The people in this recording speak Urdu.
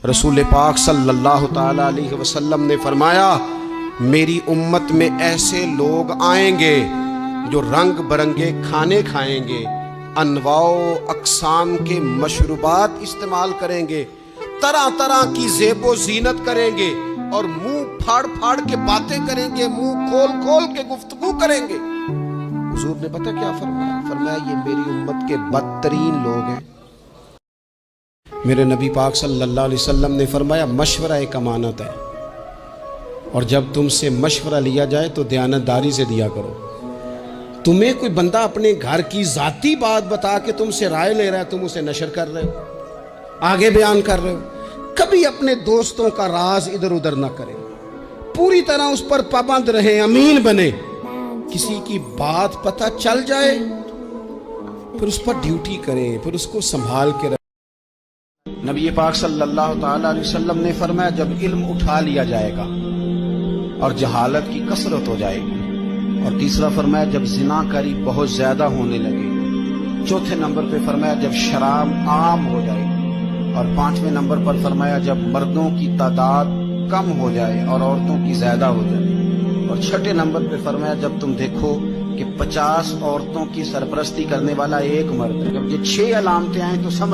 رسول پاک صلی اللہ تعالی علیہ وسلم نے فرمایا میری امت میں ایسے لوگ آئیں گے جو رنگ برنگے کھانے کھائیں گے، انواع و اقسام کے مشروبات استعمال کریں گے، طرح طرح کی زیب و زینت کریں گے اور منہ پھاڑ پھاڑ کے باتیں کریں گے، منہ کھول کھول کے گفتگو کریں گے۔ حضور نے پتہ کیا فرمایا؟ فرمایا یہ میری امت کے بدترین لوگ ہیں۔ میرے نبی پاک صلی اللہ علیہ وسلم نے فرمایا مشورہ ایک امانت ہے، اور جب تم سے مشورہ لیا جائے تو دیانتداری سے دیا کرو۔ تمہیں کوئی بندہ اپنے گھر کی ذاتی بات بتا کے تم سے رائے لے رہا ہے، تم اسے نشر کر رہے ہو، آگے بیان کر رہے ہو۔ کبھی اپنے دوستوں کا راز ادھر ادھر نہ کریں، پوری طرح اس پر پابند رہیں، امین بنے۔ کسی کی بات پتہ چل جائے پھر اس پر ڈیوٹی کریں، پھر اس کو سنبھال کے رکھیں۔ نبی پاک صلی اللہ تعالی علیہ وسلم نے فرمایا جب علم اٹھا لیا جائے گا اور جہالت کی کثرت ہو جائے گی، اور تیسرا فرمایا جب زنا کاری بہت زیادہ ہونے لگے، چوتھے نمبر پہ فرمایا جب شراب عام ہو جائے، اور پانچویں نمبر پر فرمایا جب مردوں کی تعداد کم ہو جائے اور عورتوں کی زیادہ ہو جائے، اور چھٹے نمبر پہ فرمایا جب تم دیکھو کہ 50 عورتوں کی سرپرستی کرنے والا ایک مرد ہے۔ جب یہ 6 علامتیں آئیں تو سمجھ